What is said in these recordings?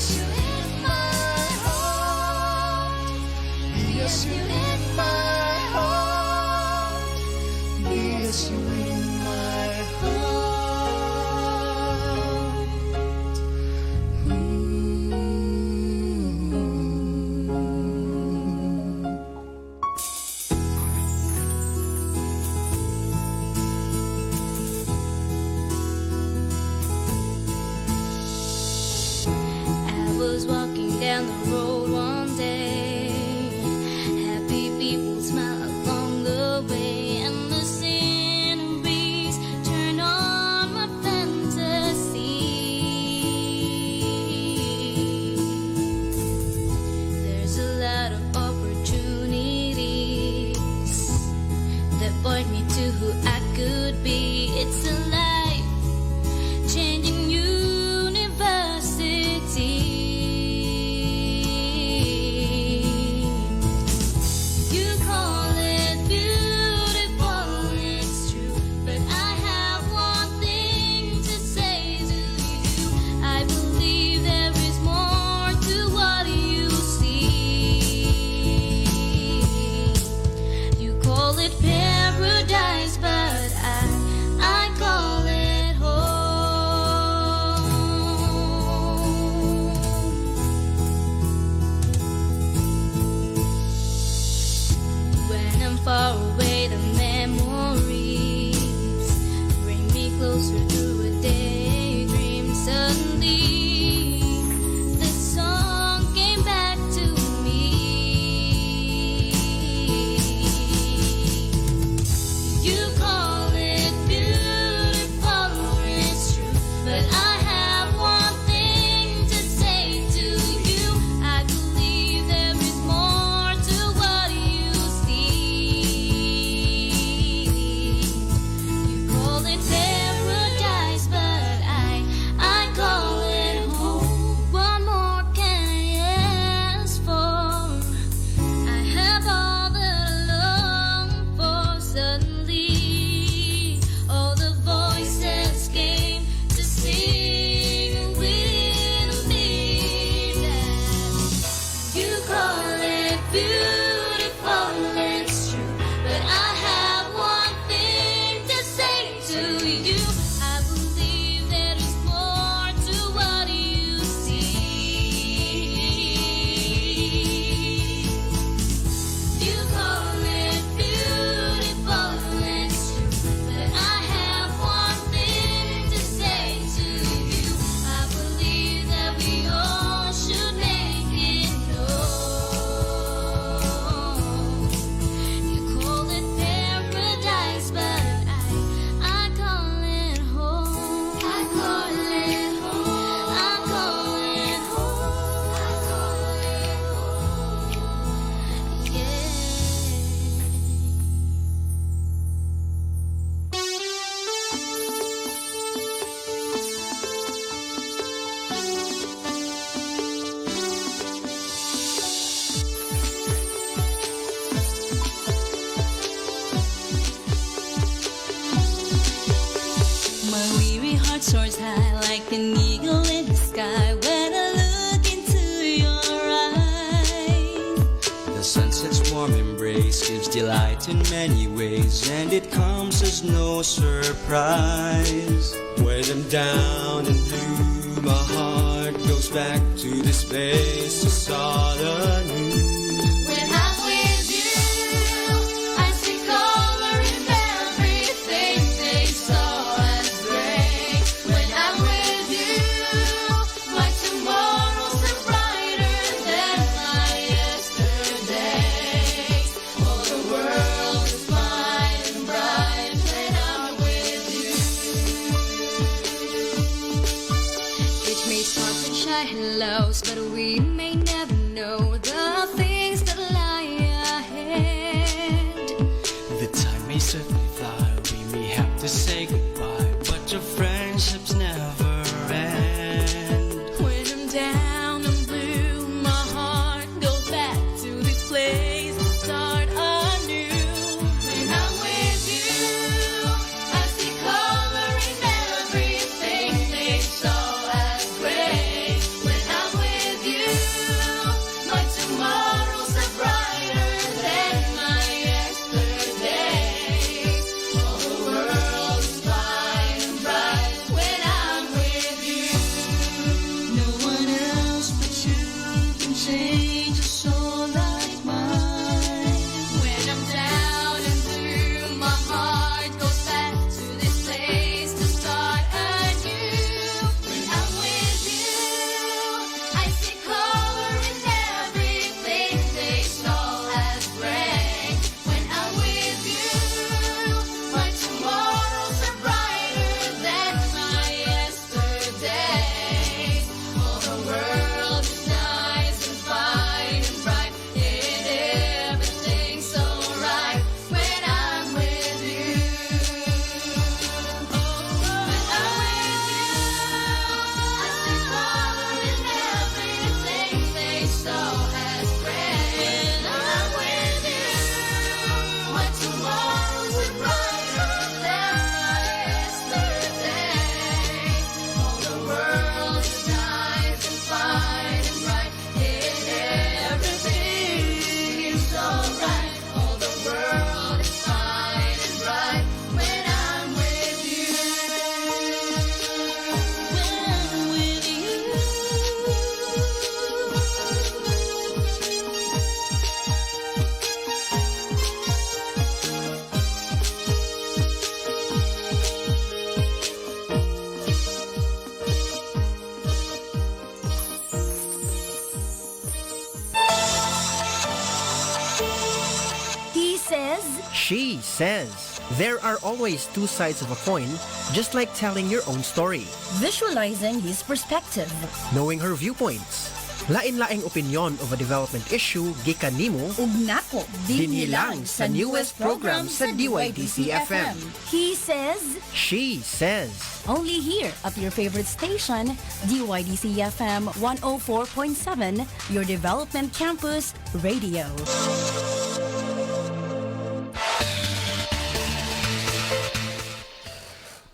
you in my heart. Yes, you in my heart. Yes, you in my heart. I was walking down the road one day. Happy people smile along the way, and the sceneries turn on my fantasy. There's a lot of opportunities that point me to who I could be. It's a life-changing university. You call it beautiful, it's true, but I have one thing to say to you. I believe there is more to what you see. You call it paradise, but I call it home. When I'm far away, the memories bring me closer to a daydream. Suddenly, the song came back to me. You call it beautiful, it's true, but I have one thing to say to you. I believe there is more to what you see. You call it paradise, but I call it home. What more can I ask for? I have all that I long for. Suddenly, all the voices came to sing with me. That you call it beautiful, it's true, but I have one thing to say to you. I believe there is more to what you see. You call it beautiful, it's true, but I have one thing to say to you. I believe that we all should make it known. You call it paradise, but I call it home. I call it home. I call it home. I call it home. Yeah. My weary heart soars high like an eagle in the sky when I look into your eyes. The sunset's warm embrace gives delight in many ways, and it comes as no surprise. When I'm down and blue, my heart goes back to this place to start anew. When I'm with you, I see color in everything they saw as gray. When I'm with you, my tomorrows are brighter than my yesterdays. Oh, the world is bright and bright when I'm with you. Each may start and shine hellos, but we may never know the things that lie ahead. The time may certainly fly, we may have to say goodbye, but your friendships never end. When I'm down and blue, my heart goes back to this place to start anew. When I'm with you, I see color in everything they saw as gray. When I'm with She says, there are always two sides of a coin, just like telling your own story. Visualizing his perspective. Knowing her viewpoints. Lain-laing opinion of a development issue, gikan nimo, Ug nako, dinhi lang sa newest program sa DYDC-FM. He says, she says. only here at your favorite station, DYDC-FM 104.7, your development campus radio.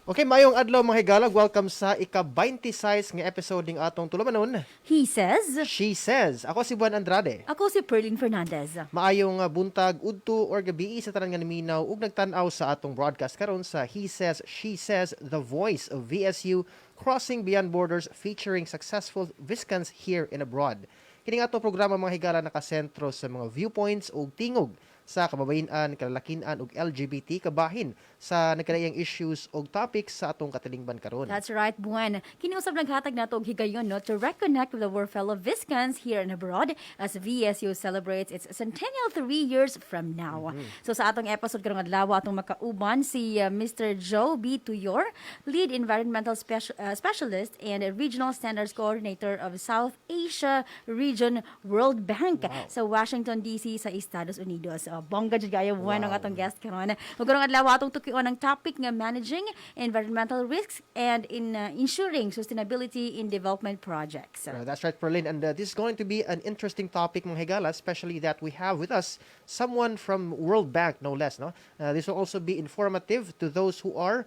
Okay, mayong adlaw mga higalag. Welcome sa ika-26 nga episode ng atong tulumanon. He says, She says. Ako si Juan Andrade. ako si Perlin Fernandez. Maayong buntag, udto or gabi sa tanan nga naminaw ug nagtan-aw sa atong broadcast karon sa He Says, She Says, the voice of VSU crossing beyond borders featuring successful Viscans here and abroad. Kini nga atong programa mga higala nakasentro sa mga viewpoints ug tingog sa kababayen-an, kalalakian ug LGBT kabahin sa nagkalaiyang issues ug topics sa atong katilingban karon. That's right, Buwan. Kiniusap naghatag nato og higayon no, to reconnect with our fellow Viscans here and abroad as VSU celebrates its centennial 3 years from now. So sa atong episode karong adlaw atong makauban si Mr. Joe B. Tuyor, Lead Environmental Specialist and Regional Standards Coordinator of South Asia Region World Bank sa Washington, D.C. sa Estados Unidos. Bongga jud kayo Buwan ang atong guest karon. Ug karong adlaw atong tukion ang topic nga managing environmental risks and in ensuring sustainability in development projects. That's right, Perlin. And this is going to be an interesting topic, mga higala, especially that we have with us someone from World Bank, no less. No, this will also be informative to those who are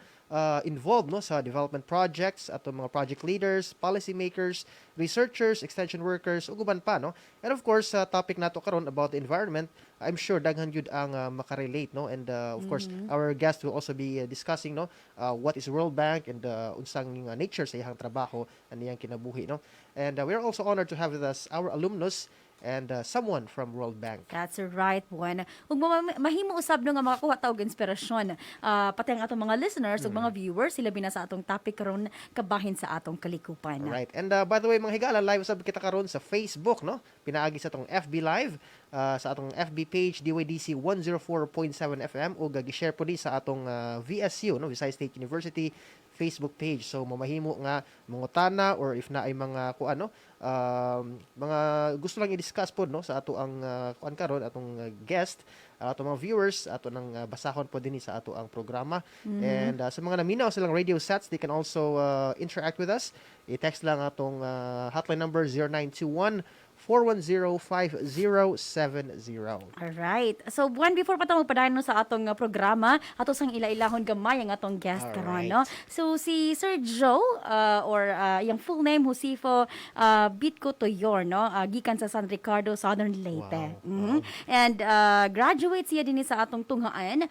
involved no sa development projects, ato mga project leaders, policymakers, researchers, extension workers, ug uban pa no. And of course, topic nato karon about the environment, I'm sure daghan gyud ang makarelate no. And of course, our guest will also be discussing no what is World Bank and unsang nature sa iyang trabaho and iyang kinabuhi no. And we're also honored to have with us our alumnus and someone from World Bank. That's right, Buwan. Ug mahimo usab no nga makakuha ta og inspirasyon pati ang atong mga listeners ug mga viewers sila bina sa atong topic karon kabahin sa atong kalikupan. Right. And by the way, mga higala, live usab kita karon sa Facebook no. Pinaagi sa atong FB Live sa atong FB page DYDC 104.7 FM ug gi-share po di sa atong VSU no, Visayas State University Facebook page. So mamahimo nga mangutana or if na ay mga kuano mga gusto lang i-discuss po no sa ato ang kuan karon atong guest, ato mga viewers, ato nang basahon po din sa ato ang programa. And sa mga naminaw silang radio sets, they can also interact with us. I-text lang atong hotline number 0921 410-5070. Alright. So, Buwan, before pa tayo magpadayon no sa atong programa, ato sang ila-ilahon gamay ang atong guest karon no. So, si Sir Joe, or yung full name, Josefo Bitco Tuyor, no? Gikan sa San Ricardo, Southern Leyte. And graduate siya din sa atong tunghaan,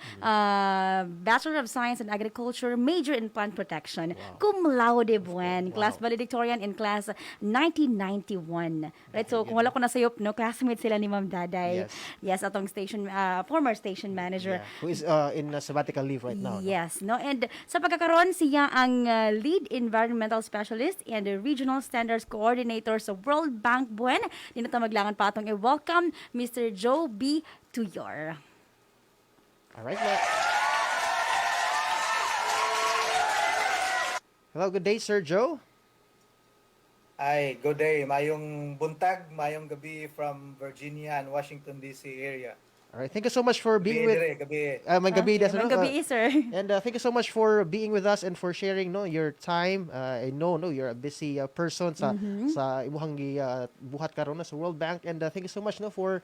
Bachelor of Science in Agriculture, major in plant protection. Cum laude, Buwan. Class valedictorian in class 1991. Right, so kung wala ko na sayop, no, classmate sila ni Ma'am Daday. Yes, atong station, former station manager. Yeah. Who is in sabbatical leave right now. Yes, no? And sa pagkakaroon, siya ang Lead Environmental Specialist and Regional Standards Coordinator sa World Bank, Buwan. Di na maglangan pa atong i-welcome Mr. Joe B. Tuyor. Alright, hello, good day, Sir Joe. Ay, good day. Mayong buntag, mayong gabi from Virginia and Washington, D.C. area. Alright, thank you so much for being with Gabi. may gabi Okay, no? gabi, sir. And thank you so much for being with us and for sharing no your time. I know no you're a busy person sa imuhang buhat karon na sa World Bank, and thank you so much no for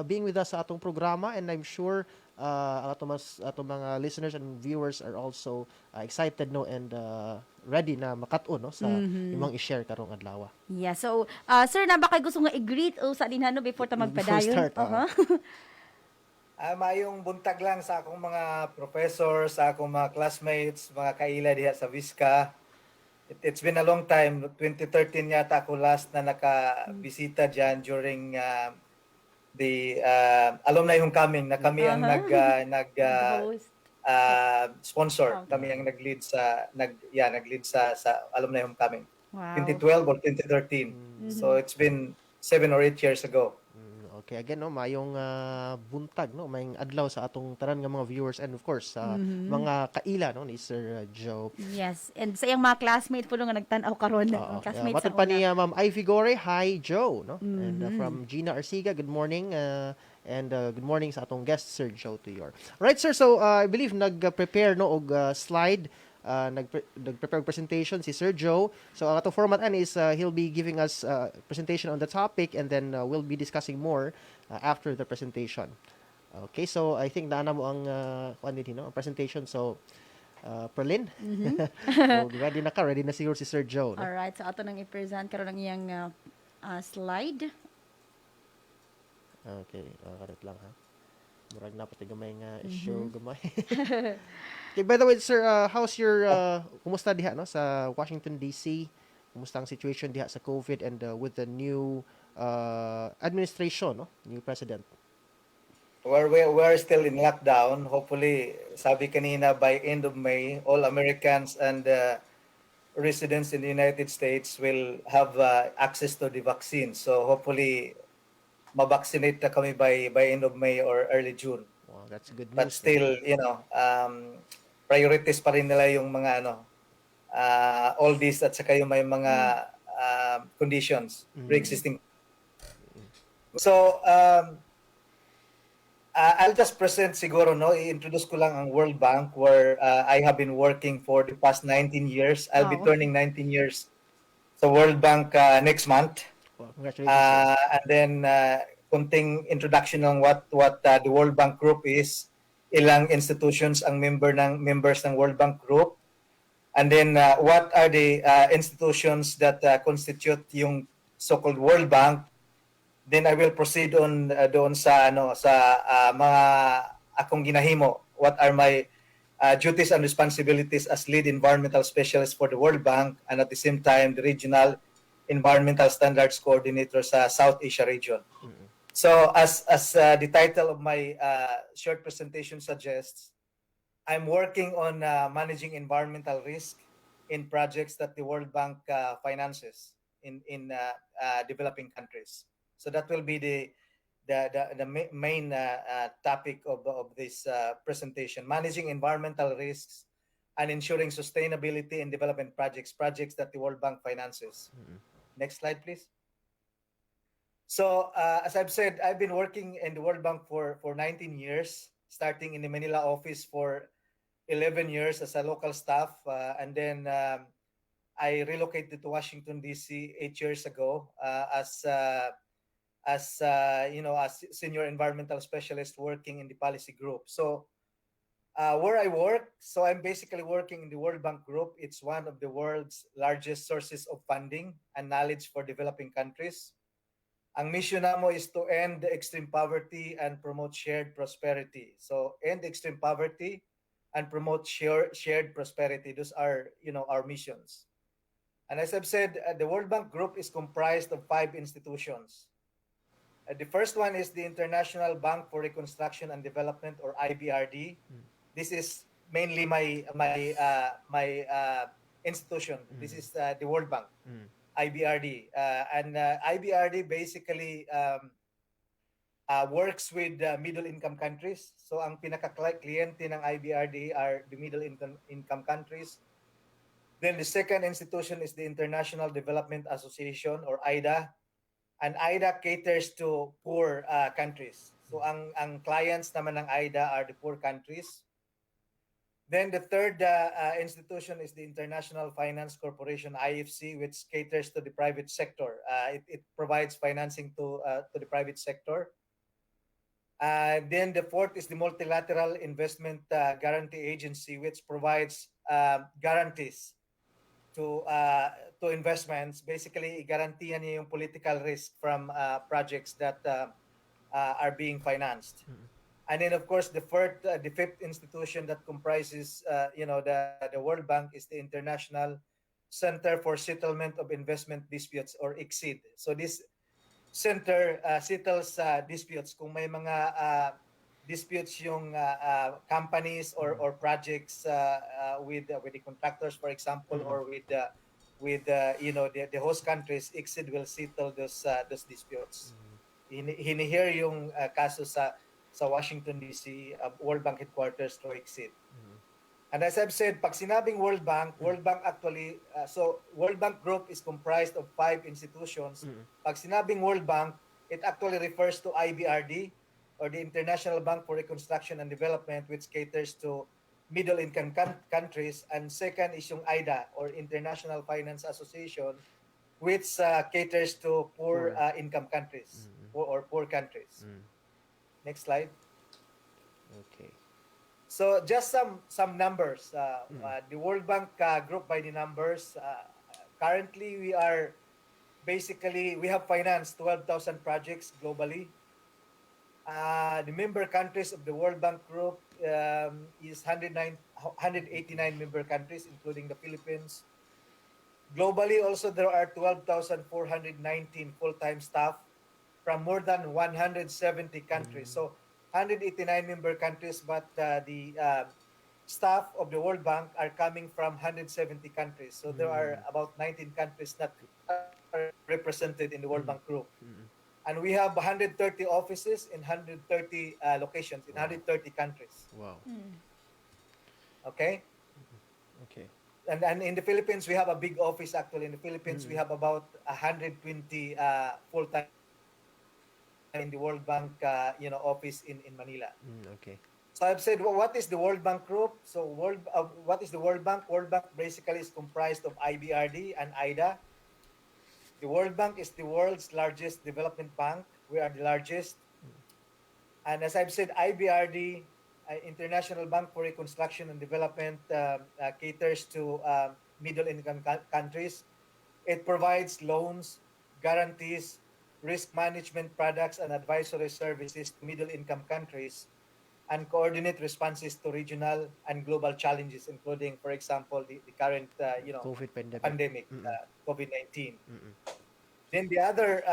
being with us sa atong programa, and I'm sure atong mga listeners and viewers are also excited no and ready na makat-on no sa imong i-share karong adlaw. Yeah, so sir, na ba kay gusto nga i-greet o sa dinhano before ta magpadayon? Mayong buntag lang sa akong mga professors, sa akong mga classmates, mga kaila diha sa Visca. It's been a long time. 2013 yata ako last na nakabisita dyan during the alumni homecoming na kami ang sponsor. Kami ang nag-lead sa alumni homecoming. Wow. 2012 or 2013. So it's been 7 or 8 years ago. Okay, again, no, mayong buntag, no, mayong adlaw sa atong tanan nga mga viewers and of course sa mga kaila, no, ni Sir Joe. Yes. And sa iyang mga classmate po nga nagtanaw karon, Oo. mga classmates Matod sa pa ni una. Ma'am Ivy Gore, hi Joe, no? And from Gina Arciga, good morning. And good morning sa atong guest Sir Joe Tuyor. Right sir, so I believe nag-prepare no og slide nag-prepare og presentation si Sir Joe. So ang atong format is he'll be giving us presentation on the topic and then we'll be discussing more after the presentation. Okay, so I think naana mo ang no, presentation. So Perlin. So, ready na siguro si Sir Joe, no? Alright, so ato nang i-present karon ang iyang slide. Okay, karat lang ha. Murag na pati gamay nga show gamay. Okay, by the way, sir, how's your kumusta diha no sa Washington DC? Kumusta ang situation diha sa COVID and with the new administration, no? New president. We're still in lockdown. Hopefully, sabi kanina by end of May, all Americans and residents in the United States will have access to the vaccine. So hopefully, mabaksinate na kami by end of May or early June. Wow, that's good But news. still, priorities pa rin nila yung mga all these at saka yung may mga conditions, pre-existing. So, I'll just present siguro, no? I-introduce ko lang ang World Bank where I have been working for the past 19 years. I'll be Wow. turning 19 years sa World Bank next month. Wow, congratulations. Sir. And then kunting introduction ng what the World Bank Group is, ilang institutions ang members ng World Bank Group, and then what are the institutions that constitute yung so-called World Bank. Then I will proceed on doon sa mga akong ginahimo. What are my duties and responsibilities as lead environmental specialist for the World Bank and at the same time the regional environmental standards coordinator sa South Asia region. So as the title of my short presentation suggests, I'm working on managing environmental risk in projects that the World Bank finances in developing countries. So that will be the main topic of this presentation: managing environmental risks and ensuring sustainability in development projects that the World Bank finances. Next slide, please. So as I've said, I've been working in the World Bank for 19 years, starting in the Manila office for 11 years as a local staff, and then I relocated to Washington D.C. 8 years ago as senior environmental specialist working in the policy group. So where I work, so I'm basically working in the World Bank Group. It's one of the world's largest sources of funding and knowledge for developing countries. Ang mission namo is to end extreme poverty and promote shared prosperity. So end extreme poverty and promote shared prosperity. Those are, our missions. And as I've said, the World Bank Group is comprised of 5 institutions. The first one is the International Bank for Reconstruction and Development, or IBRD. This is mainly my institution. This is the World Bank, IBRD. And IBRD basically works with middle-income countries. So ang pinaka-kliyente ng IBRD are the middle-income countries. Then the second institution is the International Development Association, or IDA. And IDA caters to poor countries. So ang clients naman ng IDA are the poor countries. Then the third institution is the International Finance Corporation, IFC, which caters to the private sector. It provides financing to the private sector. Then the fourth is the Multilateral Investment Guarantee Agency, which provides guarantees to investments. Basically, garantiyan niya yung political risk from projects that are being financed. And then, of course, the fifth institution that comprises, the World Bank is the International Center for Settlement of Investment Disputes, or ICSID. So this center settles disputes. Kung may mga disputes yung companies or projects with the contractors, for example, or with the host countries, ICSID will settle those disputes. hinihear yung kaso sa Washington DC, World Bank headquarters to exit. And as I've said, pag sinabing World Bank actually, so World Bank Group is comprised of 5 institutions. Pag sinabing World Bank, it actually refers to IBRD, or the International Bank for Reconstruction and Development, which caters to middle-income countries. And second is yung IDA, or International Finance Association, which caters to poor income countries, or poor countries. Next slide. Okay. So just some numbers. The World Bank group by the numbers. Currently, we have financed 12,000 projects globally. The member countries of the World Bank group is 189 member countries, including the Philippines. Globally, also there are 12,419 full-time staff from more than 170 countries. So 189 member countries, but the staff of the World Bank are coming from 170 countries. So there are about 19 countries that are represented in the World Bank group. And we have 130 offices in 130 locations in 130 countries. Wow. Okay? Okay. And in the Philippines, we have a big office actually. In the Philippines, we have about 120 full-time in the World Bank office in Manila. Okay. So I've said, well, what is the World Bank Group? So what is the World Bank? World Bank basically is comprised of IBRD and IDA. The World Bank is the world's largest development bank. We are the largest. And as I've said, IBRD, International Bank for Reconstruction and Development, caters to middle-income countries. It provides loans, guarantees, risk management products, and advisory services to middle-income countries, and coordinate responses to regional and global challenges, including, for example, the current COVID pandemic, COVID-19. Mm-mm. Then the other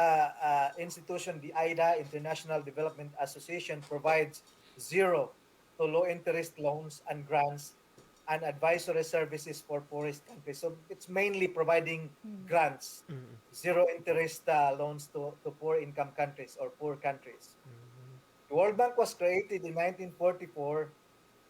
institution, the IDA, International Development Association, provides zero to low interest loans and grants and advisory services for poorest countries. So it's mainly providing grants, zero interest loans to poor income countries or poor countries. The World Bank was created in 1944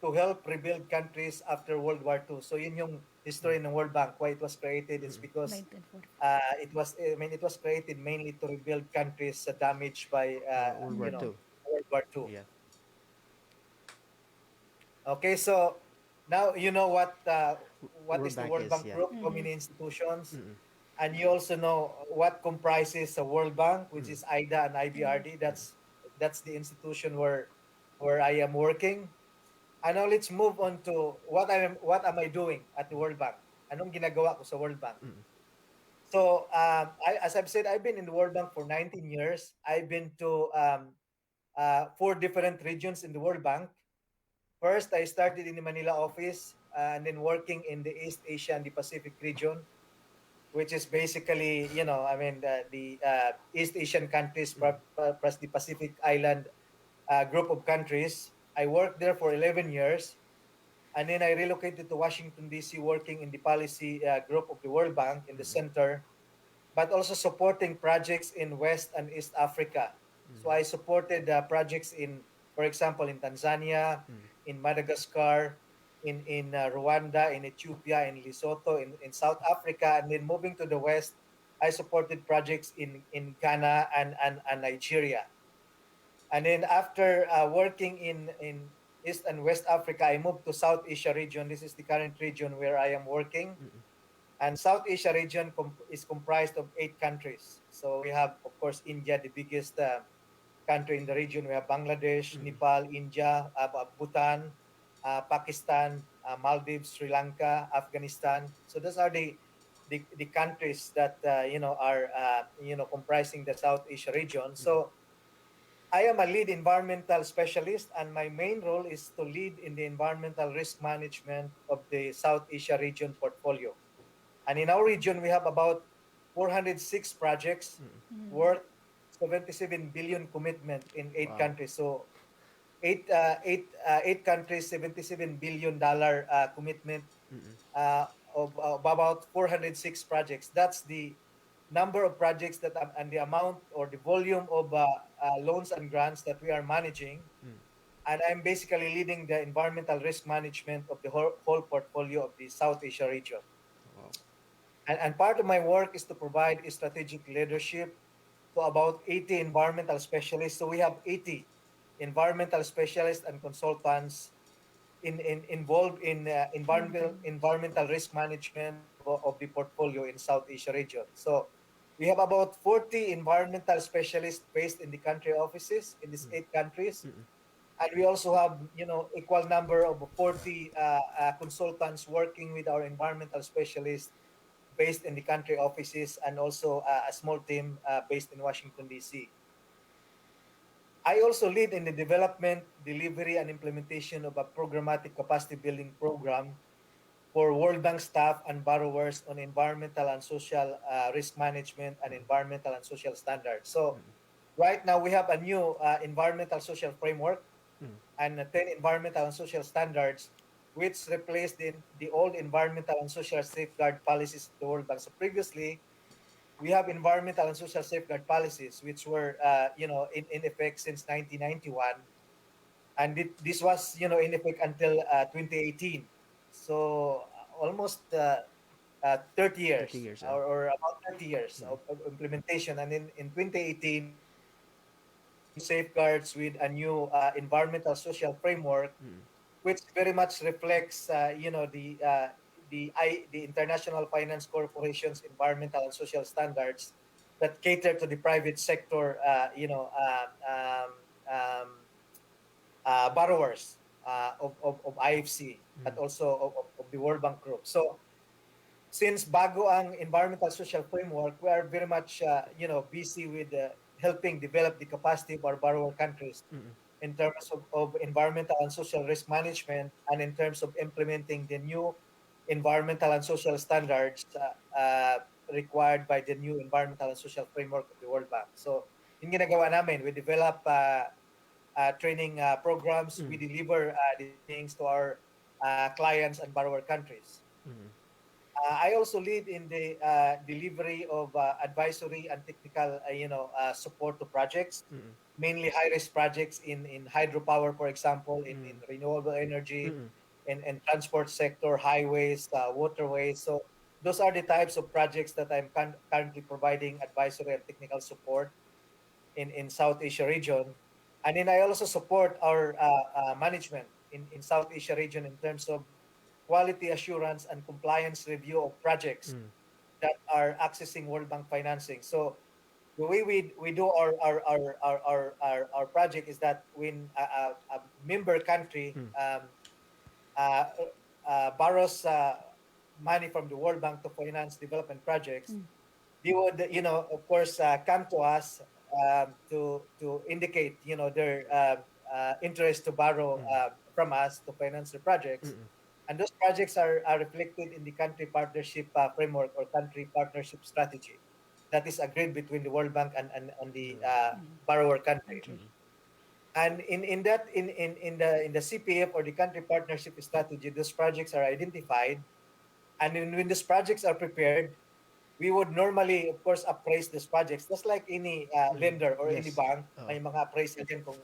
to help rebuild countries after World War II. So yun yung history ng World Bank, why it was created. It's because 1940. it was created mainly to rebuild countries damaged by World War II. World War II. Yeah. Okay, so now you know what World is the Bank World is, Bank yeah. group, how many institutions, and you also know what comprises the World Bank, which is IDA and IBRD. That's the institution where I am working. And now let's move on to what am I doing at the World Bank? Anong ginagawa ko sa World Bank? So as I've said, I've been in the World Bank for 19 years. I've been to 4 different regions in the World Bank. First, I started in the Manila office and then working in the East Asia and the Pacific region, which is basically, the East Asian countries plus the Pacific Island group of countries. I worked there for 11 years. And then I relocated to Washington, D.C., working in the policy group of the World Bank in the center, but also supporting projects in West and East Africa. So I supported projects for example, in Tanzania, in Madagascar, in Rwanda, in Ethiopia, in Lesotho, in South Africa, and then moving to the West, I supported projects in Ghana and Nigeria. And then after working in East and West Africa, I moved to South Asia region. This is the current region where I am working. And South Asia region is comprised of 8 countries. So we have, of course, India, the biggest country in the region. We have Bangladesh, Nepal, India, Bhutan, Pakistan, Maldives, Sri Lanka, Afghanistan. So those are the countries that are comprising the South Asia region. So I am a lead environmental specialist, and my main role is to lead in the environmental risk management of the South Asia region portfolio. And in our region, we have about 406 projects worth 77 billion commitment in 8 countries. So eight countries, $77 billion commitment of about 406 projects. That's the number of projects and the amount or the volume of loans and grants that we are managing. And I'm basically leading the environmental risk management of the whole portfolio of the South Asia region. Wow. And part of my work is to provide strategic leadership to about 80 environmental specialists. So we have 80 environmental specialists and consultants involved in environmental risk management of the portfolio in South Asia region. So we have about 40 environmental specialists based in the country offices in these 8 countries. And we also have, equal number of 40 consultants working with our environmental specialists based in the country offices, and also a small team based in Washington, D.C. I also lead in the development, delivery, and implementation of a programmatic capacity building program for World Bank staff and borrowers on environmental and social risk management and environmental and social standards. So right now we have a new environmental social framework and 10 environmental and social standards, which replaced the old environmental and social safeguard policies of the World Bank. So previously, we have environmental and social safeguard policies, which were, in effect since 1991, and this was, in effect until 2018. So almost 30 30 years, years. or about 30 years of implementation. And in 2018, safeguards with a new environmental social framework, which very much reflects, the International Finance Corporation's environmental and social standards that cater to the private sector, borrowers of IFC, but also of the World Bank Group. So since bago ang environmental social framework, we are very much, busy with helping develop the capacity of our borrower countries in terms of environmental and social risk management, and in terms of implementing the new environmental and social standards required by the new environmental and social framework of the World Bank. So, yung ginagawa namin, we develop training programs, we deliver the trainings to our clients and borrower countries. I also lead in the delivery of advisory and technical, support to projects, mainly high-risk projects in hydropower, for example, in renewable energy, in transport sector, highways, waterways. So those are the types of projects that I'm currently providing advisory and technical support in South Asia region. And then I also support our management in South Asia region in terms of quality assurance and compliance review of projects that are accessing World Bank financing. So the way we do our project is that when a member country uh, borrows money from the World Bank to finance development projects, they would, of course, come to us to indicate, their interest to borrow from us to finance the projects. And those projects are reflected in the country partnership framework or country partnership strategy that is agreed between the World Bank and the borrower country. And in the CPF or the country partnership strategy, those projects are identified, and when these projects are prepared, we would normally, of course, appraise these projects. Just like any lender or any Yes. bank, may mga appraisal yan. Kung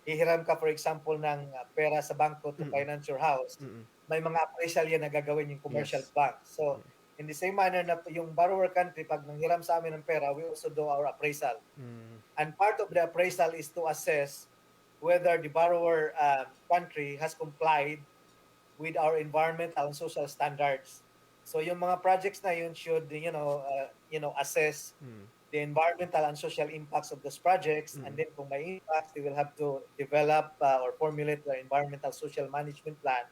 hihiram ka, for example, ng pera sa bangko to finance your house, may mga appraisal yan na gagawin yung commercial Yes. bank. So, in the same manner na yung borrower country, pag nanghiram sa amin ng pera, we also do our appraisal. And part of the appraisal is to assess whether the borrower country has complied with our environmental and social standards. So yung mga projects na yun should, assess the environmental and social impacts of those projects, and then kung may impacts, they will have to develop or formulate their environmental social management plan.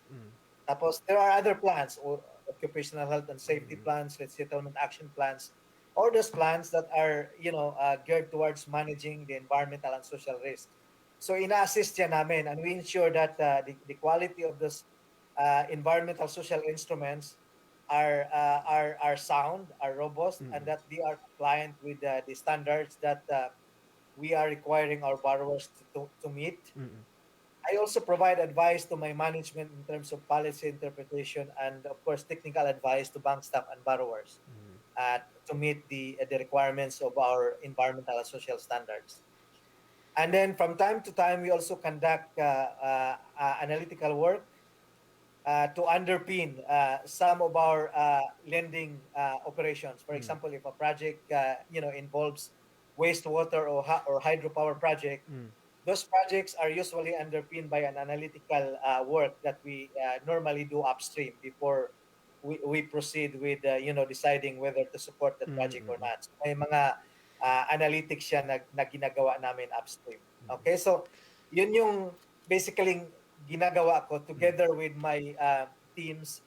Tapos there are other plans, or occupational health and safety plans, resettlement action plans, or those plans that are, geared towards managing the environmental and social risk. So ina-assist yan namin, and we ensure that the quality of those environmental social instruments are sound, are robust, and that they are compliant with the standards that we are requiring our borrowers to meet. I also provide advice to my management in terms of policy interpretation, and of course technical advice to bank staff and borrowers. to meet the requirements of our environmental and social standards. And then from time to time, we also conduct analytical work to underpin some of our lending operations. For example, if a project involves wastewater or hydropower project, those projects are usually underpinned by an analytical work that we normally do upstream before we proceed with deciding whether to support the project or not. So may mga analytics siya na ginagawa namin upstream. Okay, so yun yung basically ginagawa ko together with my teams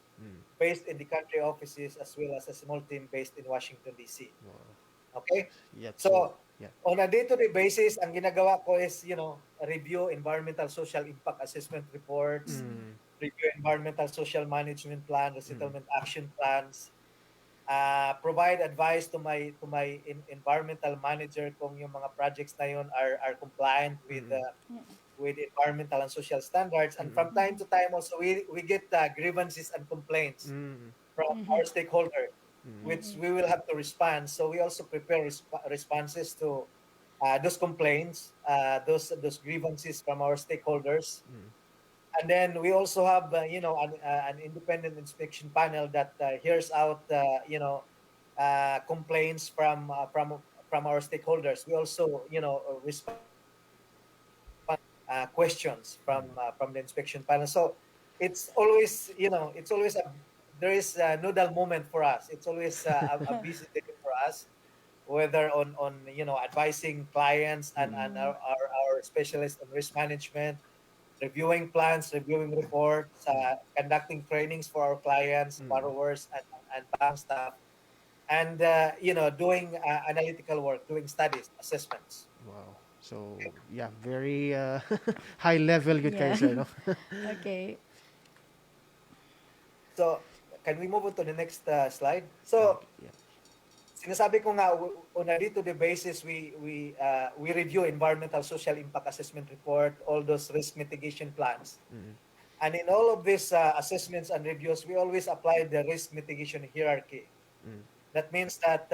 based in the country offices as well as a small team based in Washington DC. Okay? Yep. So yeah. on a day-to-day basis, ang ginagawa ko is, review environmental social impact assessment reports, review environmental social management plan, resettlement action plans, provide advice to my environmental manager kung yung mga projects na yun are compliant with environmental and social standards. And from time to time also we get grievances and complaints from our stakeholder, which we will have to respond. So we also prepare responses to those complaints, those grievances from our stakeholders. And then we also have an independent inspection panel that hears out complaints from our stakeholders. We also respond questions from the inspection panel. So it's always there is a nodal moment for us. It's always a busy day for us, whether on advising clients and our specialists on risk management, reviewing plans, reviewing reports, conducting trainings for our clients, borrowers, and bank staff, and doing analytical work, doing studies, assessments. Wow. So yeah, very high level good Yeah. kayo, sir, no? Okay. So can we move on to the next slide? So Yeah. sinasabi ko nga, on a day-to-day basis, we review environmental social impact assessment report, all those risk mitigation plans. And in all of these assessments and reviews, we always apply the risk mitigation hierarchy. That means that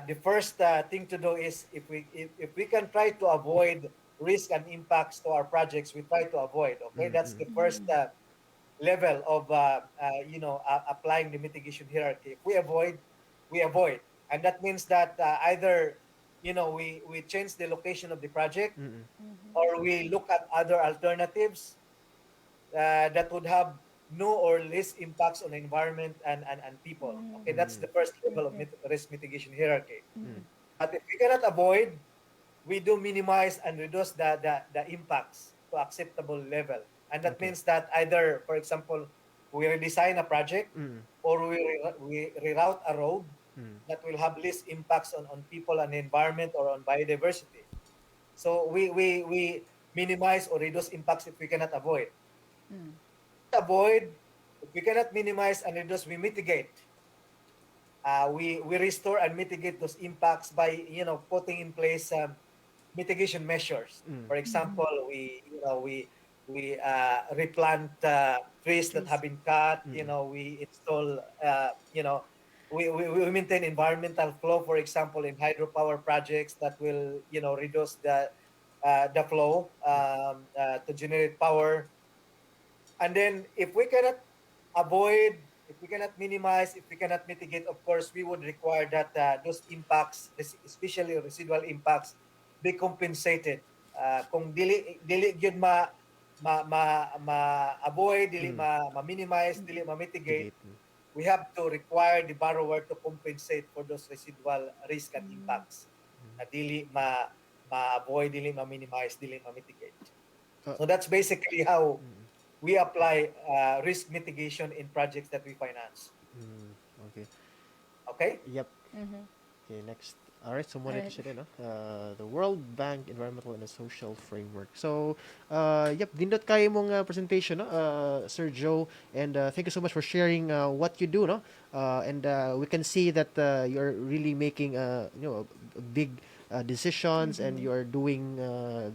the first thing to do is if we can try to avoid risk and impacts to our projects, we try to avoid. Okay, that's the first level of applying the mitigation hierarchy. If we avoid, we avoid, and that means that either we change the location of the project, or we look at other alternatives that would have no or less impacts on the environment and people. Okay, that's the first level of risk mitigation hierarchy. But if we cannot avoid, we do minimize and reduce the impacts to acceptable level. And that means that either, for example, we redesign a project or we reroute a road that will have less impacts on people and the environment or on biodiversity. So we minimize or reduce impacts if we cannot avoid. If we cannot minimize and reduce, we mitigate. We restore and mitigate those impacts by putting in place mitigation measures. For example, we replant trees that have been cut. We install we maintain environmental flow. For example, in hydropower projects that will reduce the flow to generate power. And then if we cannot avoid, if we cannot minimize, if we cannot mitigate, of course, we would require that those impacts, especially residual impacts, be compensated. Kung dili gyud avoid, dili minimize, dili mitigate, we have to require the borrower to compensate for those residual risk and impacts. Na dili avoid, dili minimize, dili mitigate. So that's basically how we apply risk mitigation in projects that we finance. Okay. Okay? Yep. Okay, next. All right, so muna siya din, no? The World Bank Environmental and Social Framework. So, yep, dindot kayo mong presentation, no? Sir Joe, and thank you so much for sharing what you do, no? And we can see that you're really making, big decisions and you're doing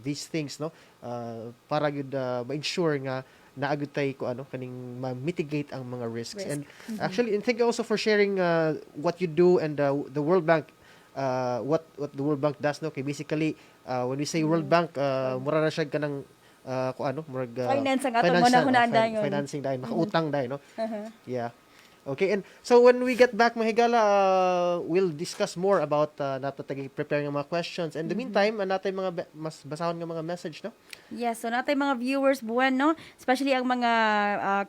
these things, no? Para yun ma-ensure nga naagutay ko kaning ma-mitigate ang mga risks. And actually, and thank you also for sharing what you do and the World Bank what the World Bank does, no? Okay, basically when we say World Bank, mura na siya kanang murag Finance ang atong hunahunaan dayon. financing dayon, makautang dayon, no? Yeah. Okay, and so when we get back, Mahigala, we'll discuss more about natatagi preparing ng mga questions. In the meantime, natay mga mas basahon nga mga message, no? Yes, so natay mga viewers buwan, no? Especially ang mga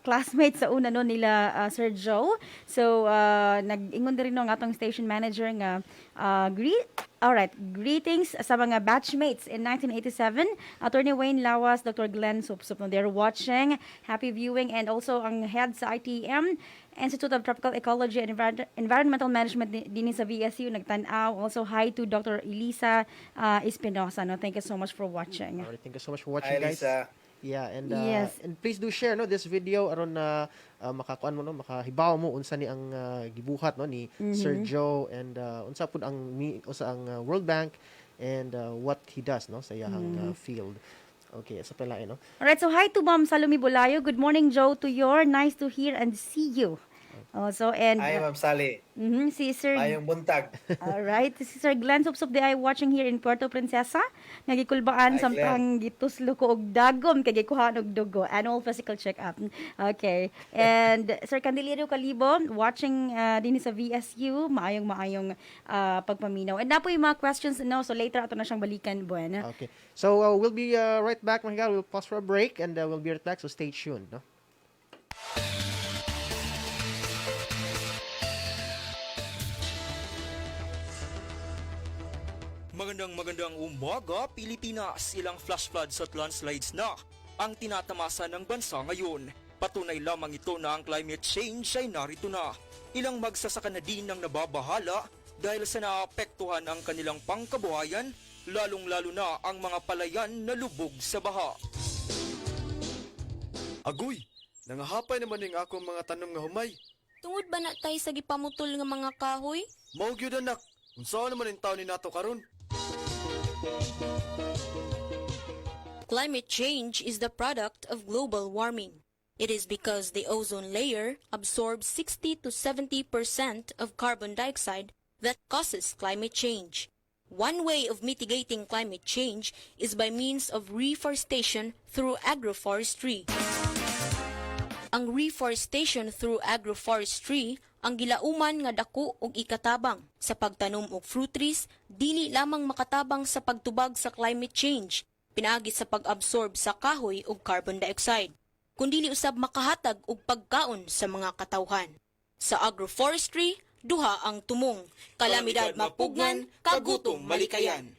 classmates sa una, no, nila Sir Joe. So, nag-ingon din rin no, ang atong station manager nga greetings sa mga batchmates in 1987. Attorney Wayne Lawas, Dr. Glenn Supsup, no, they're watching. Happy viewing. And also ang head sa ITM, Institute of Tropical Ecology and Environmental Management din sa VSU, nagtanaw. Also, hi to Dr. Elisa Espinosa. No? Thank you so much for watching. Alright, thank you so much for watching, Hi, guys. Lisa. Yeah, and Yes. and please do share this video aron na makakuan mo, no, makahibaw mo unsa ni ang gibuhat, no, ni Sir Joe, and unsa pud ang World Bank and what he does, no, sa iyang field. Okay, sa palain, no. Alright, so hi to Ma'am Salome Bulayo. Good morning, Joe, to your. Nice to hear and see you. Also, and Hi, Ma'am Sally. si Sir Mayong buntag. Alright, si Sir Glenn Supsup di ay watching here in Puerto Princesa. Nagikulbaan Hi, samtang gituslo ko og dagom kay gikuhaan og dugo. Annual physical check-up. Okay. And Sir Candelario Calibo watching din sa VSU, maayong pagpaminaw. And napo yung mga questions, no, so later ato na siyang balikan, buwan. Okay. So we'll be right back, Mahigala. We'll pause for a break and we'll be right back, so stay tuned, no. Magandang umaga, Pilipinas. Ilang flash floods at landslides na ang tinatamasa ng bansa ngayon. Patunay lamang ito na ang climate change ay narito na. Ilang magsasaka na din ang nababahala dahil sa naapektuhan ang kanilang pangkabuhayan, lalong-lalo na ang mga palayan na lubog sa baha. Agoy, nangahapay naman ning akong mga tanom nga humay. Tungod ba na tayo sa gipamutol nga mga kahoy? Mao gyud anak, unsa naman ang taon ni nato karon? Climate change is the product of global warming. It is because the ozone layer absorbs 60 to 70% of carbon dioxide that causes climate change. One way of mitigating climate change is by means of reforestation through agroforestry. Ang reforestation through agroforestry ang gilauman nga dako og ikatabang sa pagtanom og fruit trees, dili lamang makatabang sa pagtubag sa climate change, pinaagi sa pag-absorb sa kahoy og carbon dioxide, kundi usab makahatag og pagkaon sa mga katawhan. Sa agroforestry, duha ang tumong, kalamidad mapugnan, kagutom malikayan.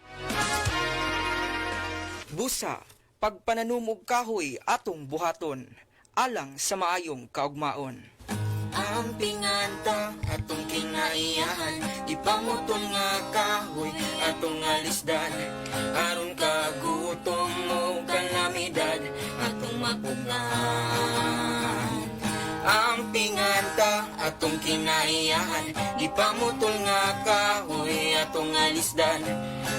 Busa, pagpananom og kahoy atong buhaton, alang sa maayong kaugmaon. Ang pinganta atong kinaiyahan, ipamutol nga kahoy atong alisdan, aron kagutom mo kalamidad atong mapugnan. Ang pinganta atong kinaiyahan, ipamutol nga kahoy atong alisdan,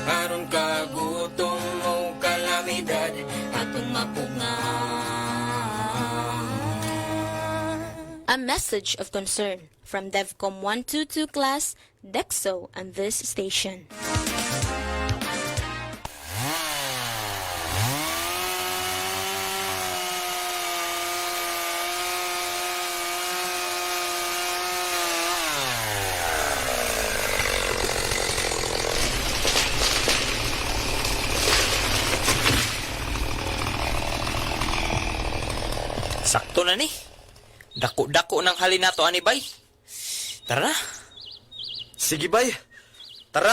aron kagutom mo kalamidad atong mapugnan. A message of concern from DevCom 122 class, DEXO, and this station. Sakto na ni. Dako-dako ng halin nato ani bay. Tara. Sige bay, tara.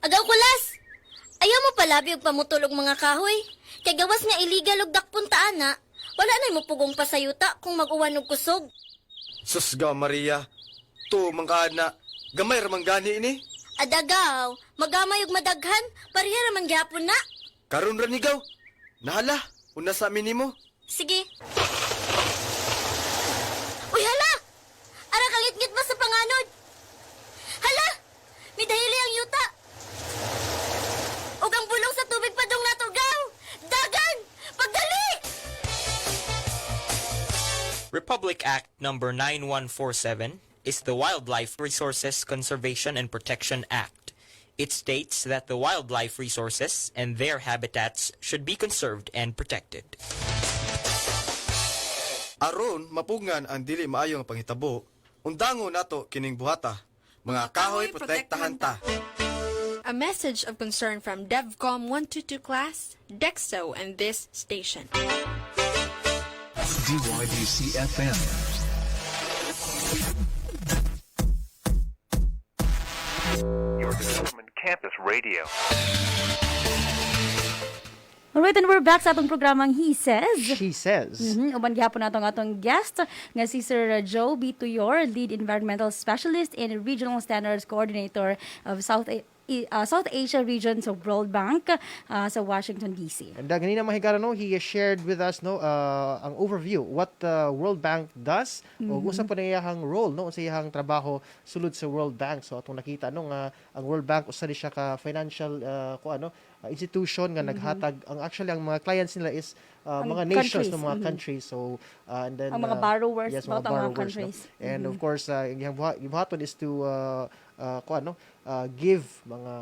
Agaw kulas! Ayaw mo palabi og pamutulog mga kahoy. Kay gawas nga illegal og dakpuntaan na, wala na mo pugong pasayuta kung mag-uwan og kusog. Susga Maria, to mangkaad na, gamay ramang gani ini. Adagaw, magamay og madaghan, pareha raman gyapon na. Karon ranigaw, nahala, una sa amin nimo. Sige. Uy, hala! Ara kangit-ngit ba sa panganod? Hala! May dahili ang yuta! Ug ang bulong sa tubig padong natugaw! Dagan! Pagdali! Republic Act number 9147 is the Wildlife Resources Conservation and Protection Act. It states that the wildlife resources and their habitats should be conserved and protected. Aron mapugngan ang dili maayong panghitabo, undango nato kining buhata. Mga kahoy protektahan ta. A message of concern from DevCom 122 class, Dexo, and this station. DYDC FM. Your Development Campus Radio. Alright, and we're back sa atong programang He Says. She Says. Uban gihapon natong atong guest nga si Sir Joe B. Tuyor, Lead Environmental Specialist and Regional Standards Coordinator of South Asia Region sa World Bank sa Washington, D.C. And ganina mahigara no, he shared with us no ang overview what the World Bank does o usa pa na iyahang role no sa iyahang trabaho sulod sa World Bank. So atong nakita no nga ang World Bank usa di siya ka financial institution nga naghatag ang actually ang mga clients nila is mga nations no mga countries. So and then ang mga borrowers, yes, mga borrowers, countries. no? And of course yung buhaton is to give mga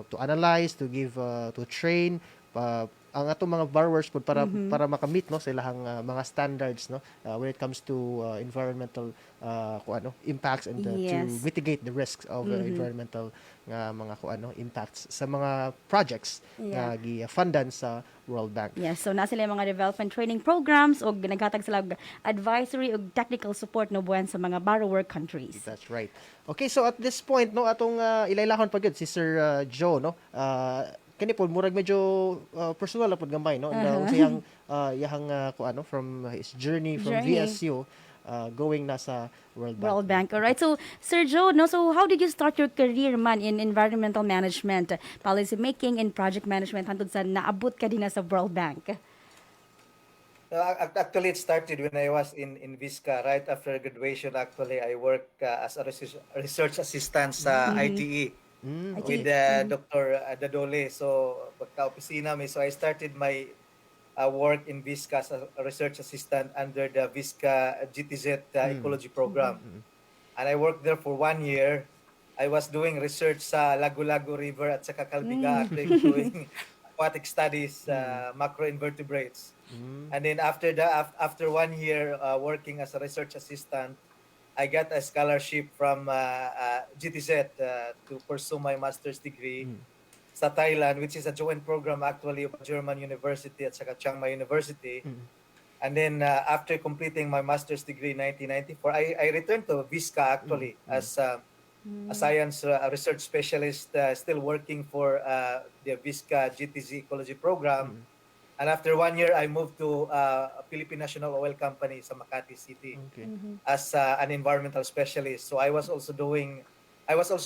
to analyze, to give to train ang atong mga borrowers po para makamit no sa ilang mga standards no when it comes to environmental impacts and to mitigate the risks of environmental nga mga impacts sa mga projects nga gi-fundan sa World Bank. Yes, so na sila yung mga development training programs o naghatag sila og advisory o technical support no buwan sa mga borrower countries. That's right. Okay, so at this point no atong ilailahon pa gyud si Sir Joe no. Kani po murag medyo personal na pud gambay no. And yahang from his journey from VSU going na sa World Bank. All right. So, Sir Joe, no, so how did you start your career man in environmental management, policy making, and project management hantod sa naabot ka din na sa World Bank? Actually, it started when I was in Visca. Right after graduation, actually, I worked as a research assistant sa ITE with Dr. Dadole. So, pagka-opisina mi. So, I started my work in Visca as a research assistant under the Visca GTZ ecology program. And I worked there for 1 year. I was doing research sa Lagu-Lagu River at sa Calbiga, doing aquatic studies, macroinvertebrates. And then after 1 year working as a research assistant, I got a scholarship from GTZ to pursue my master's degree sa Thailand, which is a joint program actually of German University at saka Chiang Mai University. And then after completing my master's degree in 1994, I returned to Visca actually as a science research specialist, still working for the Visca GTZ ecology program. And after 1 year, I moved to Philippine National Oil Company sa Makati City as an environmental specialist. So I was also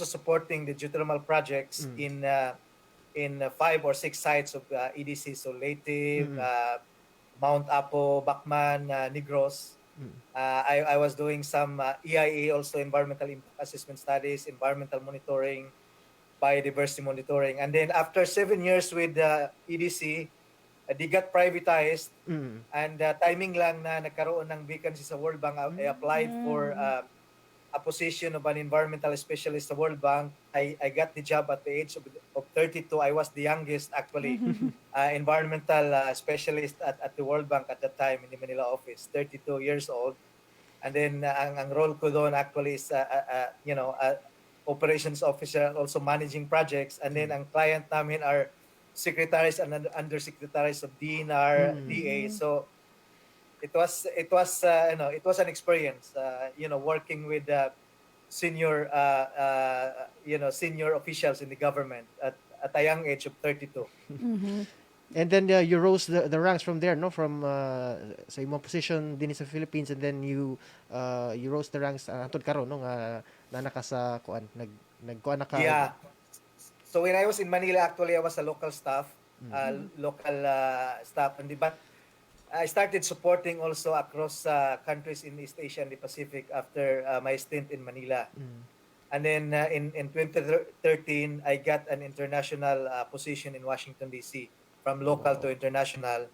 supporting the geothermal projects in 5 or 6 sites of EDC, so Leyte, Mount Apo, Bacman, Negros. I was doing some EIA, also environmental impact assessment studies, environmental monitoring, biodiversity monitoring. And then after 7 years with EDC, they got privatized. And timing lang na nagkaroon ng vacancy sa World Bank, I applied for a position of an environmental specialist sa World Bank. I got the job at the age of 32. I was the youngest actually environmental specialist at the World Bank at that time in the Manila office, 32 years old. And then ang role ko doon actually is operations officer, also managing projects. And then ang client namin are secretaries and undersecretaries of DNR, DA. So it was an experience, working with senior officials in the government at a young age of 32. And then you rose the ranks from there, no? From sa imong position din sa Philippines, and then you rose the ranks hangtod karon no nga nanaka sa kuan nagkuan naka. Yeah. So when I was in Manila, actually I was a local staff, but I started supporting also across countries in East Asia and the Pacific after my stint in Manila. And then in 2013, I got an international position in Washington, D.C., from local to international.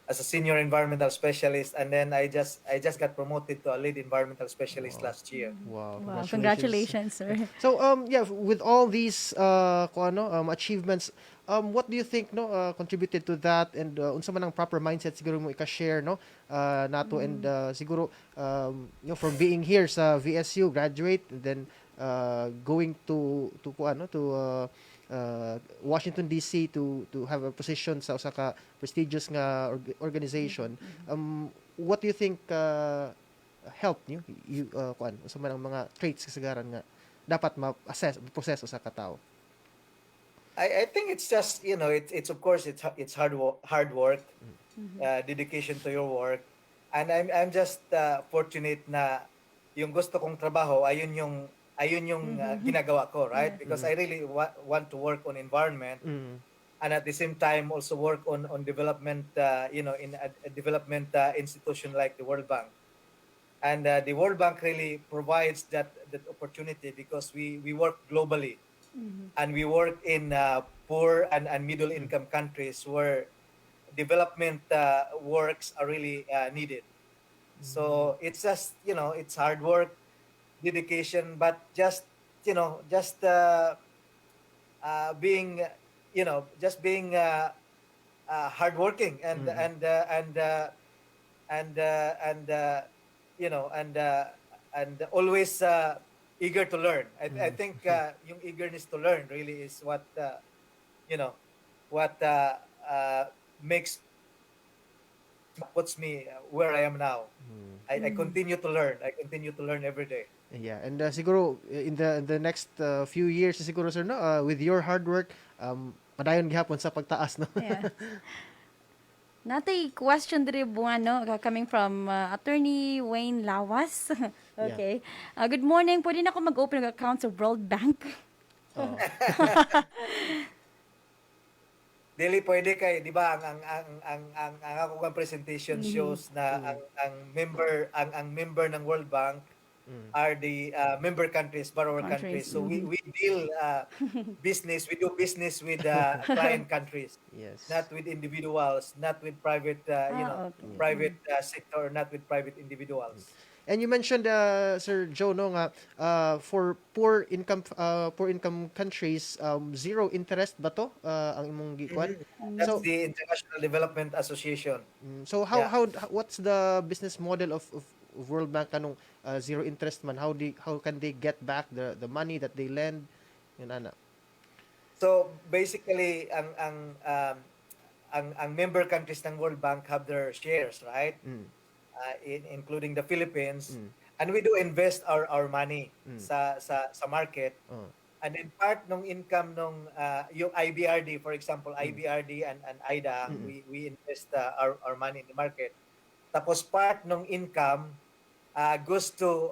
as a senior environmental specialist, and then I just got promoted to a lead environmental specialist last year. Wow, Wow, congratulations. congratulations, sir. So yeah, with all these kung ano, achievements, what do you think no contributed to that, and unsa man ang proper mindset siguro mo i-share no nato, and siguro from being here sa VSU graduate, and then going to kung ano to Washington DC to have a position sa usa ka prestigious nga organization. What do you think help you kuan sa man ang mga traits kasagaran nga dapat ma-assess proseso sa katao? I think it's just it's of course it's hard work, dedication to your work, and I'm just fortunate na yung gusto kong trabaho ayun yung ginagawa ko, right? Because I really want to work on environment, and at the same time also work on development, in a development institution like the World Bank. And the World Bank really provides that opportunity because we work globally, and we work in poor and middle income countries where development works are really needed. So it's just it's hard work, dedication, but just being hardworking, and always eager to learn. I think yung eagerness to learn really is what makes puts me where I am now. I continue to learn. I continue to learn every day. Yeah, and siguro in the next few years siguro sir no with your hard work padayon gihapon sa pagtaas no. Yeah. Natay question diri buwan no coming from attorney Wayne Lawas. Okay. Good morning. Pwede na ako mag-open ng account sa World Bank. Dili pwede kay di ba ang ako kang presentation shows na ang member ng World Bank are the member countries, borrower countries. So we deal business, we do business with client countries. Yes. Not with individuals, not with private private sector, not with private individuals. And you mentioned Sir Joe no nga for poor income countries zero interest ba to ang imong gikuan? That's the International Development Association. So how what's the business model of World Bank kanong zero interest man? How can they get back the money that they lend? Yun ana. So basically ang member countries ng World Bank have their shares, right? Including the Philippines, and we do invest our money sa market. And then part ng income nung yung IBRD, for example, IBRD and IDA, we invest our money in the market. Tapos part ng income gusto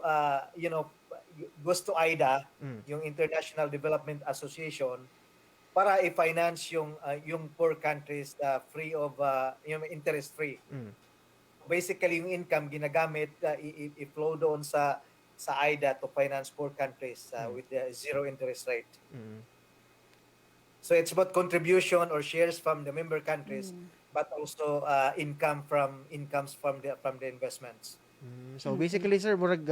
IDA, yung International Development Association, para i-finance yung poor countries free of yung interest free. Basically yung income ginagamit i-flow doon sa IDA to finance poor countries with the zero interest rate. So it's about contribution or shares from the member countries, but also incomes from the investments. So basically sir murag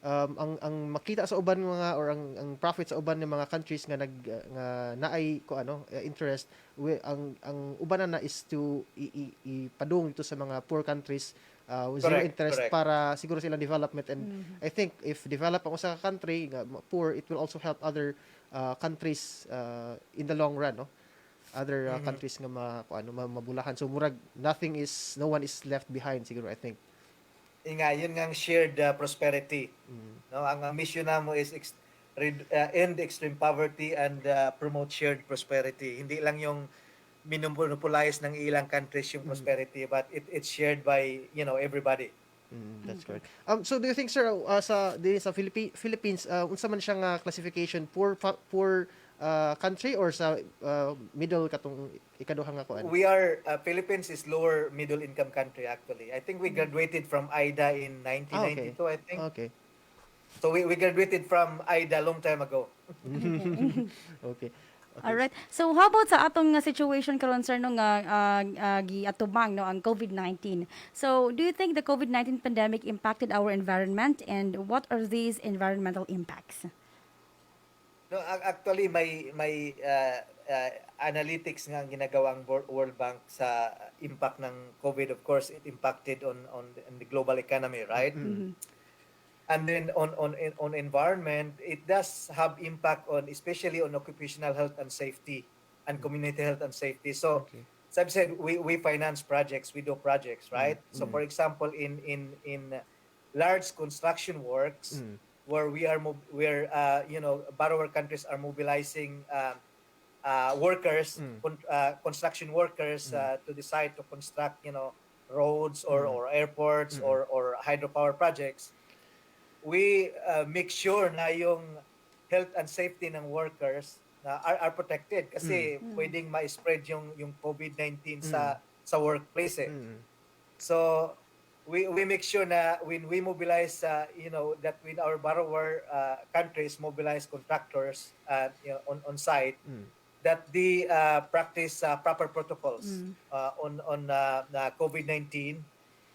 ang makita sa uban mga or ang profit sa uban ng mga countries nga naay ko interest ang uban na is to ipadung ito sa mga poor countries zero interest para siguro silang development, and I think if develop ang usa ka country poor, it will also help other countries in the long run, no? Other countries nga mabulahan. So murag no one is left behind siguro, I think. Yun nga shared prosperity. No, ang mission namo is end extreme poverty and promote shared prosperity. Hindi lang yung minomonopolize ng ilang countries yung prosperity, but it's shared by everybody. That's correct. So do you think sir sa Philippines unsa man siyang classification, poor country or sa middle katong ikaduha nga kuan? We are Philippines is lower middle income country actually. I think we graduated from IDA in 1992, I think. Okay. So we graduated from IDA long time ago. Okay. Alright. So how about sa atong nga situation karon sir no nga giatubang no ang COVID-19. So do you think the COVID-19 pandemic impacted our environment and what are these environmental impacts? No, actually may analytics nga ang ginagawang World Bank sa impact ng COVID. Of course, it impacted on the global economy, right? And then on environment, it does have impact on especially on occupational health and safety and community health and safety. So, as I've said, we finance projects, we do projects, right? So, for example, in large construction works, where borrower countries are mobilizing workers, construction workers to decide to construct, roads or airports or hydropower projects. We make sure na yung health and safety ng workers na are protected kasi pwedeng ma-spread yung COVID-19 sa workplace eh. So we make sure na when we mobilize that when our borrower countries mobilize contractors on site that they practice proper protocols on COVID-19,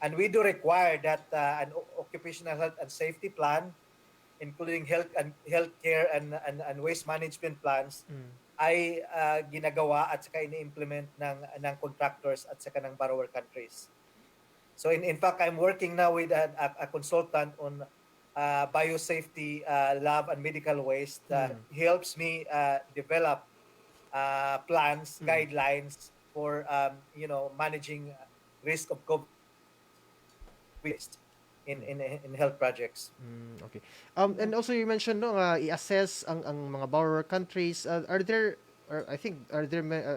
and we do require that an occupational health and safety plan, including healthcare and waste management plans, ay ginagawa at saka ini-implement ng contractors at saka ng borrower countries. So in fact, I'm working now with a consultant on biosafety lab and medical waste that helps me develop plans, guidelines for managing risk of COVID waste in health projects. Okay. And also you mentioned no i-assess ang mga borrower countries. Are there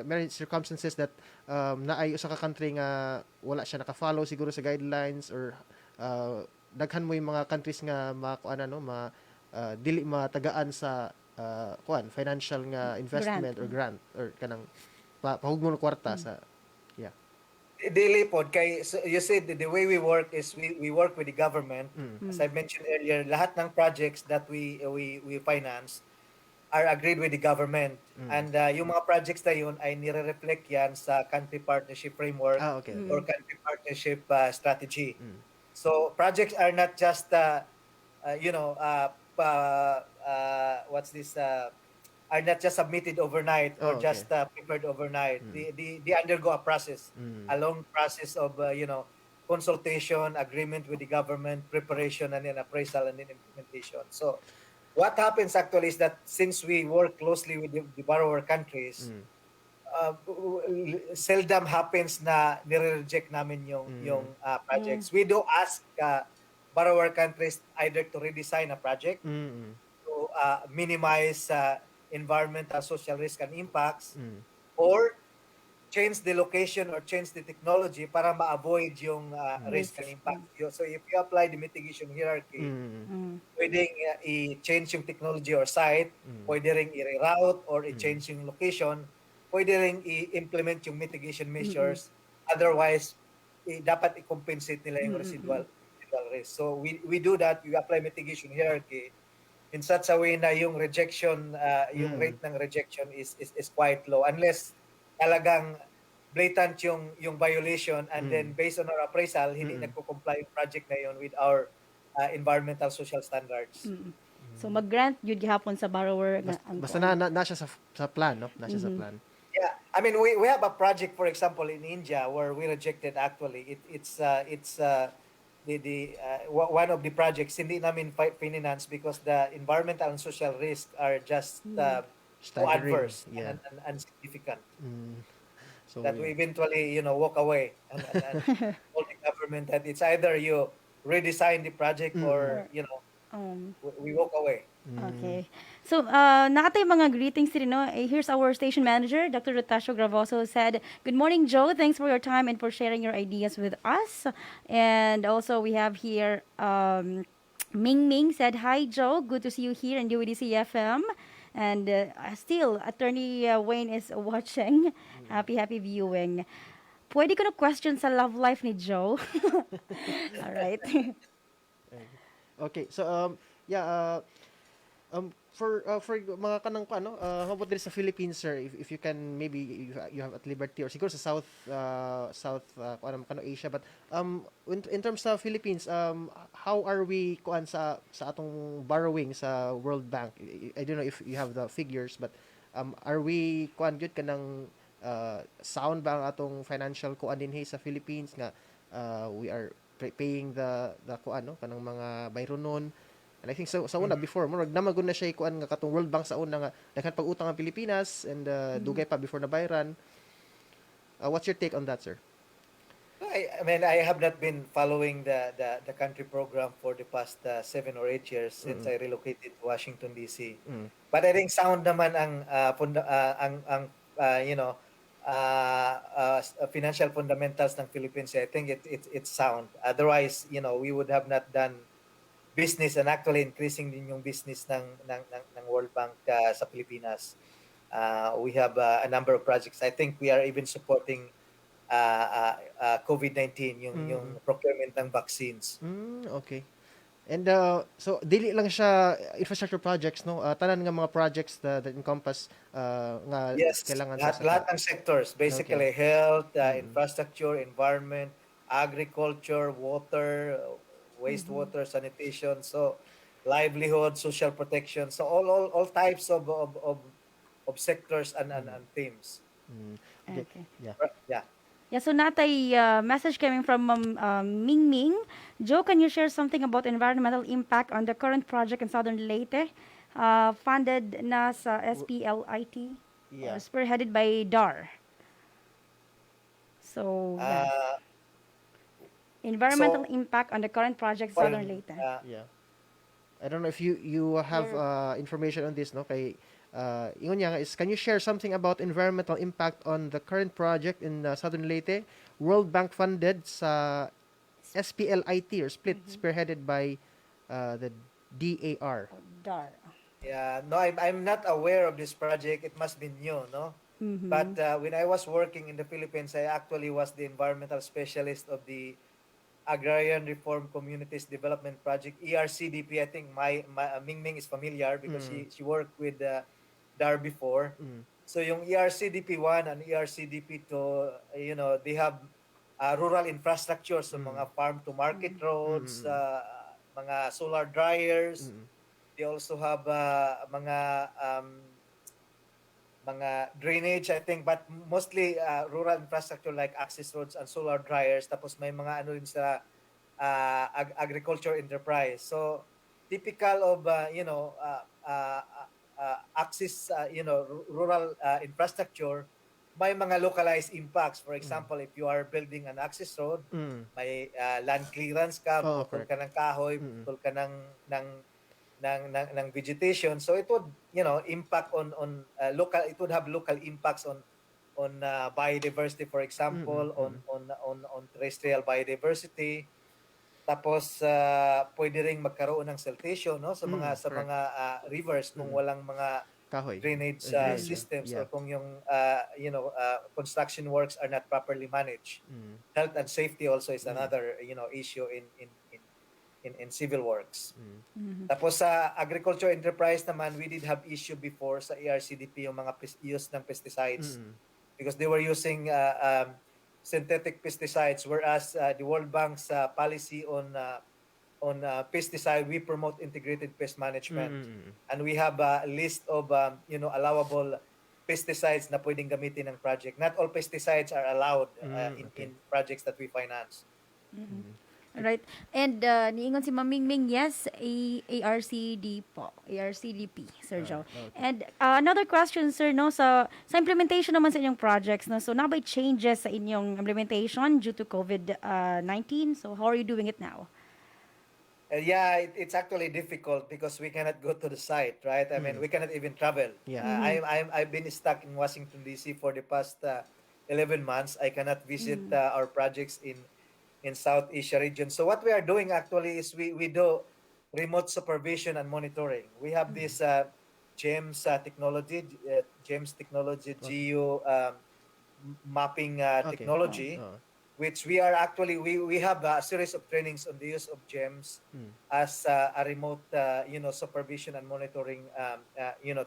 many circumstances that naay usa ka country nga wala siya naka-follow siguro sa guidelines or daghan mo yung mga countries nga dili matagaan sa financial nga investment or grant or kanang pahugmo ng kwarta sa Daily pod kay so you said the way we work is we work with the government. As I mentioned earlier, lahat ng projects that we finance are agreed with the government. And yung mga projects na yun ay nire-reflect yan sa country partnership framework or country partnership strategy. So projects are not just are not just submitted overnight or just prepared overnight. They undergo a process, a long process of consultation, agreement with the government, preparation, and then appraisal and then implementation. So what happens actually is that since we work closely with the borrower countries, seldom happens na nire-reject namin yung projects. We do ask borrower countries either to redesign a project to minimize environmental, social risk and impacts, or change the location or change the technology para ma-avoid yung risk and impact. So if you apply the mitigation hierarchy, pwedeng i-change yung technology or site, pwede ring i-reroute or i-change yung location, pwede ring i-implement yung mitigation measures. Otherwise, dapat i-compensate nila yung residual risk. So we do that, we apply mitigation hierarchy in such a way na yung rejection, yung rate ng rejection is quite low unless talagang blatant yung violation and then based on our appraisal hindi nagko-comply yung project na yun with our environmental social standards. So mag-grant yun gihapon sa borrower basta na siya sa plan, no? Na siya sa plan. Yeah, I mean we have a project for example in India where we rejected actually it's one of the projects hindi namin finance because the environmental and social risks are just too adverse and significant. So that we eventually walk away and told the government that it's either you redesign the project or we walk away. Okay. So, nakatay mga greetings din, no? Here's our station manager, Dr. Rotasio Gravoso, said, "Good morning, Joe. Thanks for your time and for sharing your ideas with us." And also, we have here, Ming Ming said, "Hi, Joe. Good to see you here in UADC FM." And still, Attorney Wayne is watching. Happy viewing. Pwede ko na question sa love life ni Joe. All right. Okay. So, for mga kanang ano, how about this sa Philippines, sir? If you can, maybe you have at Liberty or siguro sa South kano Asia, but in terms sa Philippines, how are we kuan sa atong borrowing sa World Bank? I don't know if you have the figures, but are we kuan gyud kanang sound ba ang atong financial kuan dinhi sa Philippines nga we are paying the kuan no kanang mga bayronon. And I think sa una before murag namagon na siya kuan nga katong World Bank sa una nga daghan pag-utang ang Pilipinas and dugay pa before na bayran. What's your take on that, sir? I mean, I have not been following the country program for the past 7 or 8 years since I relocated to Washington D.C. But I think sound naman financial fundamentals ng Philippines. I think it's sound. Otherwise, we would have not done business and actually increasing din yung business ng World Bank sa Pilipinas. We have a number of projects. I think we are even supporting COVID-19, yung procurement ng vaccines. Okay. And so dili lang siya infrastructure projects, no? Tanan nga mga projects that encompass nga Yes, kailangan lahat ng sectors, basically health, infrastructure, environment, agriculture, water, wastewater, sanitation, so livelihood, social protection, so all types of sectors and themes. Okay. Yeah. Yeah, so natay message coming from Ming Ming. Joe, can you share something about environmental impact on the current project in Southern Leyte, funded na sa SPLIT, spearheaded by DAR? So, environmental impact on the current project Southern Leyte. Yeah. I don't know if you have information on this, no? Kay ingon niya nga is, can you share something about environmental impact on the current project in Southern Leyte, World Bank funded sa SPLIT or split spearheaded by the DAR. DAR. Yeah, no, I'm not aware of this project. It must be new, no? But when I was working in the Philippines, I actually was the environmental specialist of the Agrarian Reform Communities Development Project, ERCDP. I think my Ming Ming is familiar because she worked with DAR before. So yung ERCDP 1 and ERCDP 2, they have rural infrastructure, so mga farm to market roads, mga solar dryers. They also have mga drainage, I think, but mostly rural infrastructure like access roads and solar dryers. Tapos may mga ano rin sa agriculture enterprise. So typical of access, rural infrastructure, may mga localized impacts. For example, if you are building an access road, may land clearance ka, putol ka ng kahoy, putol ka ng vegetation, so it would impact on local, it would have local impacts on biodiversity, for example, on terrestrial biodiversity. Tapos pwede ring magkaroon ng siltation, no, sa mga rivers kung walang mga drainage systems, or kung yung construction works are not properly managed. Health and safety also is another issue in civil works. Tapos sa agriculture enterprise naman, we did have issue before sa ERCDP yung mga use ng pesticides, because they were using synthetic pesticides, whereas the World Bank's policy on pesticide, we promote integrated pest management, and we have a list of allowable pesticides na pwedeng gamitin ng project. Not all pesticides are allowed in projects that we finance. Right. And niingon si Mamingming, yes, ARCD po. ARCDP, Sir Joe. And another question, sir, no, sa implementation naman sa inyong projects, no, so nabay changes sa inyong implementation due to COVID-19. So how are you doing it now? Yeah, it's actually difficult because we cannot go to the site, right? I mean, we cannot even travel. I've been stuck in Washington D.C. for the past 11 months. I cannot visit our projects in South Asia region. So what we are doing actually is we do remote supervision and monitoring. We have this GEMS technology, geo mapping technology. which we are actually we have a series of trainings on the use of GEMS as a remote supervision and monitoring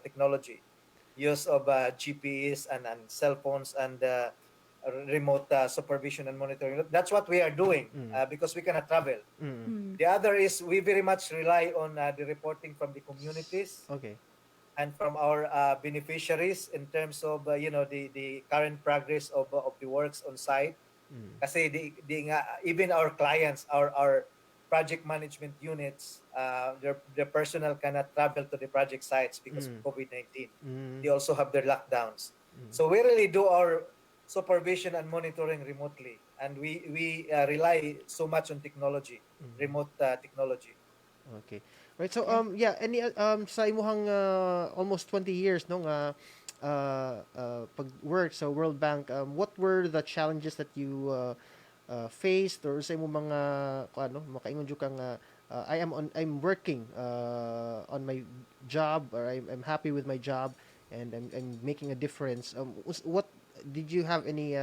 technology, use of GPS and cell phones and remote supervision and monitoring. That's what we are doing because we cannot travel. Mm. The other is we very much rely on the reporting from the communities Okay. and from our beneficiaries in terms of the current progress of the works on site. Kasi even our clients, our project management units, their personnel cannot travel to the project sites because of COVID-19. They also have their lockdowns. So we really do our supervision and monitoring remotely, and we rely so much on technology, remote technology. Okay. Right. So yeah, any sa imuhang almost 20 years no nga pag work sa World Bank, what were the challenges that you faced or sa imong mga ano makaingon jud kang I'm working on my job or I'm happy with my job and I'm making a difference. What did you have any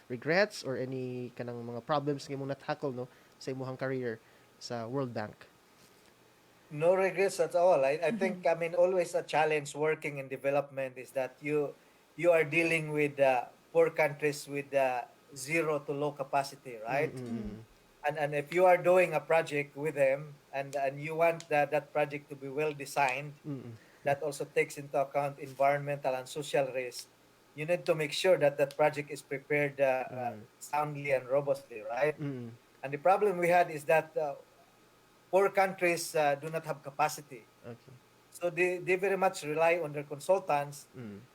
regrets or any kanang mga problems nga imong na-tackle no sa imong career sa World Bank? No regrets at all. I think I mean always a challenge working in development is that you are dealing with poor countries with zero to low capacity, right? And if you are doing a project with them and you want that project to be well designed, that also takes into account environmental and social risk. You need to make sure that that project is prepared soundly and robustly, right? And the problem we had is that poor countries do not have capacity. Okay. So they very much rely on their consultants.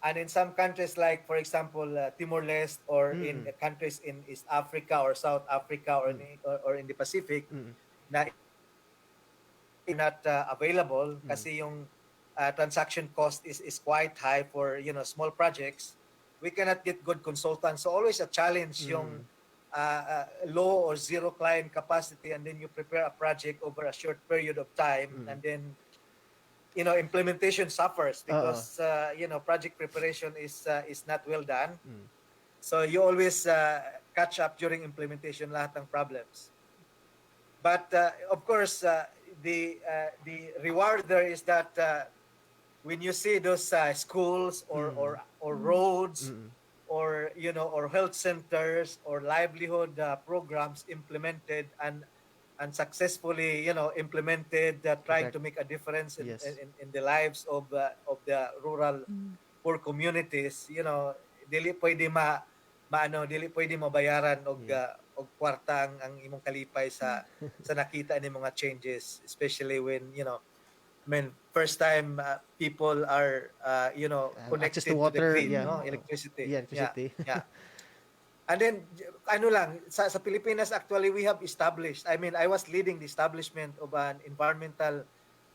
And in some countries like, for example, Timor-Leste or in countries in East Africa or South Africa or in the Pacific, na not available kasi yung transaction cost is quite high for small projects. We cannot get good consultants. So always a challenge yung low or zero client capacity, and then you prepare a project over a short period of time, and then implementation suffers because project preparation is not well done. So you always catch up during implementation lahat ng problems. But of course the reward there is that when you see those schools or roads or or health centers or livelihood programs implemented and successfully implemented, trying to make a difference Yes. in the lives of the rural poor communities, dili pwede dili pwede mabayaran og kwarta ang imong kalipay sa nakita ni mga changes, especially when I mean, first time people are, connected access to water, the grid, yeah. no? Electricity. Yeah, electricity. Yeah. And then, sa Pilipinas, actually, we have established, I mean, I was leading the establishment of an environmental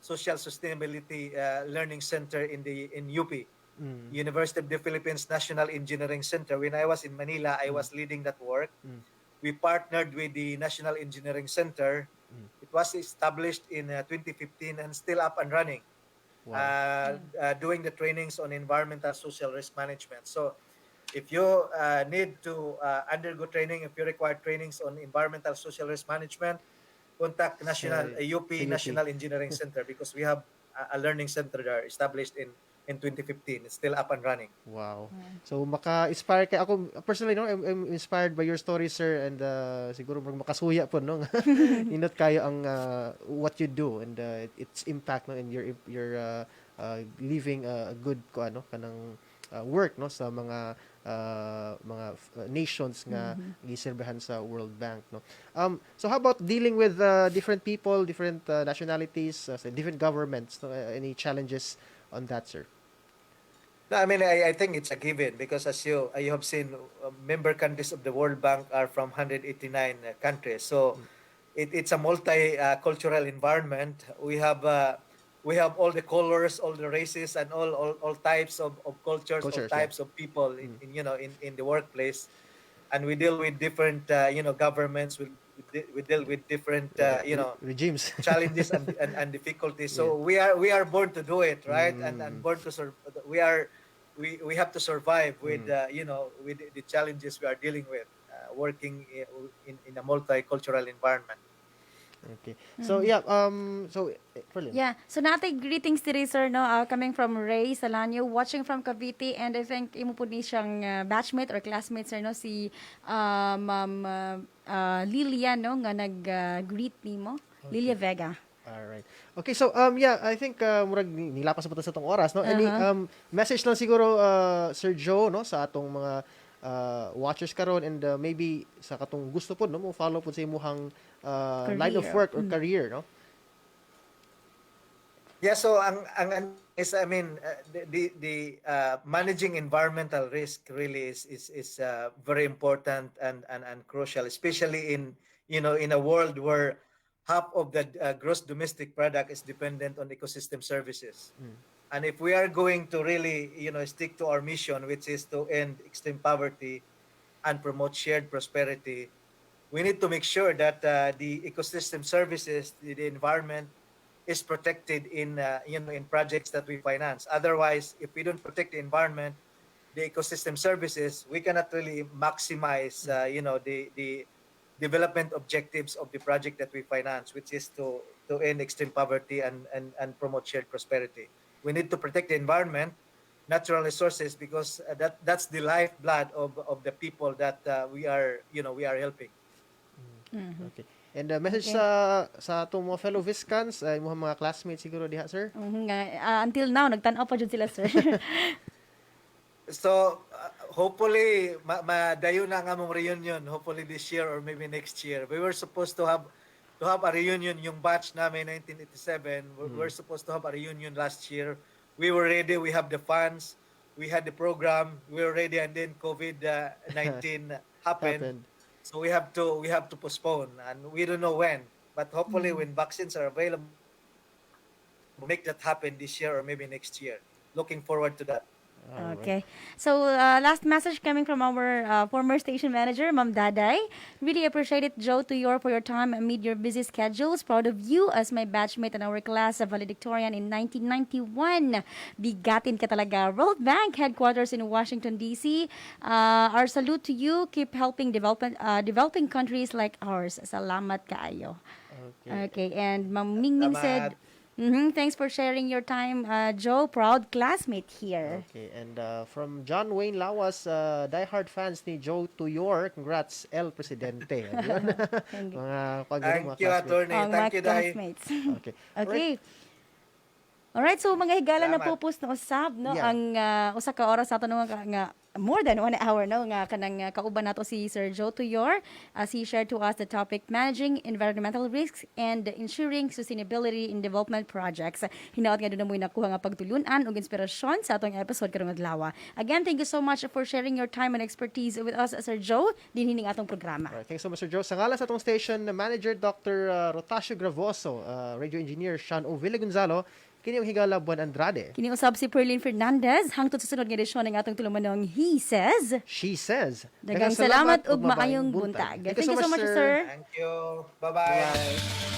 social sustainability learning center in UP, University of the Philippines National Engineering Center. When I was in Manila, I was leading that work. We partnered with the National Engineering Center. It was established in 2015 and still up and running. Wow. Doing the trainings on environmental social risk management. So if you need to undergo training, if you require trainings on environmental social risk management, contact UP sa UP. National Engineering Center because we have a learning center there established in 2015. It's still up and running. Wow. So maka-inspire kay ako personally no, I'm inspired by your story sir, and siguro makasuya po no. Inot kayo ang what you do and its impact no in your living a good kanang work no sa mga nations nga giserbahan sa World Bank no. So how about dealing with different people, different nationalities, different governments no? Any challenges on that sir? No, I mean, I think it's a given because as you have seen, member countries of the World Bank are from 189 countries. So it's a multi-cultural environment. We have all the colors, all the races, and all types of cultures, all types of people in the workplace. And we deal with different governments. We deal with different regimes, challenges and difficulties. So we are born to do it, right? And born to serve. We have to survive with with the challenges we are dealing with. working in a multicultural environment. Okay. So yeah, Perlin. Yeah. So natay greetings diri sir no coming from Ray Salanyo watching from Cavite, and I think imo pud ni siyang batchmate or classmate sir no si Ma'am Lilia no nga nag greet nimo. Lilia Vega. Alright. Okay, so yeah, I think murag nilapas pa ta sa tong oras, no? Any message lang siguro Sir Joe, no, sa atong mga watchers karon, and maybe sa katong gusto pod no mo follow pod sa imong line of work or career, no? Yeah, so ang is, I mean, the managing environmental risk really is very important and crucial, especially in in a world where half of the gross domestic product is dependent on ecosystem services. And if we are going to really stick to our mission, which is to end extreme poverty and promote shared prosperity, we need to make sure that the ecosystem services, the environment, is protected in in projects that we finance. Otherwise, if we don't protect the environment, the ecosystem services, we cannot really maximize the development objectives of the project that we finance, which is to end extreme poverty and promote shared prosperity. We need to protect the environment, natural resources, because that's the lifeblood of the people that we are helping. Okay. And message sa atong mga fellow Viscans, imong mga classmates siguro diha, sir. Until now nagtan-aw pa jud sila sir. So hopefully madayo na nga mong reunion, hopefully this year or maybe next year. We were supposed to have a reunion, yung batch namin 1987. We're supposed to have a reunion last year. We were ready, we have the funds, we had the program, we were ready, and then COVID-19 happened. So we have to postpone, and we don't know when. But hopefully when vaccines are available, we'll make that happen this year or maybe next year. Looking forward to that. Okay. So, last message coming from our former station manager, Ma'am Daday. Really appreciate it, Joe Tuyor, for your time amid your busy schedules. Proud of you as my batchmate in our class of valedictorian in 1991. Bigatin ka talaga. World Bank headquarters in Washington, D.C. Our salute to you. Keep helping developing countries like ours. Salamat kaayo. Okay. And Ma'am Ningning said... thanks for sharing your time, Joe. Proud classmate here. Okay, and from John Wayne Lawas, diehard fans ni Joe Tuyor, congrats, El Presidente. Thank you. Thank you, attorney. Thank you, Dai. Okay. Okay. Alright, so mga higala na Salamat. pupus na usab no Yeah. ang usa ka oras ato nga more than 1 hour no nga kanang kauban nato si Sir Joe Tuyor as he shared to us the topic managing environmental risks and ensuring sustainability in development projects. Hinaot nga doon na mo nakuha nga pagtulunan ug inspirasyon sa atong episode karong adlaw. Again, thank you so much for sharing your time and expertise with us, Sir Joe, dinhining atong programa. Alright, thanks so much, Sir Joe. Sa ngalan sa atong station manager, Dr. Rotasio Gravoso, radio engineer Sean O. Villagonzalo, kini yung higala Buwan Andrade. Kini usab si Perlin Fernandez hangtod sa sunod nga edisyon ng atong tulumanong He Says. She says. Daghang salamat ug maayong buntag. Thank you so much, sir. Thank you. Bye-bye.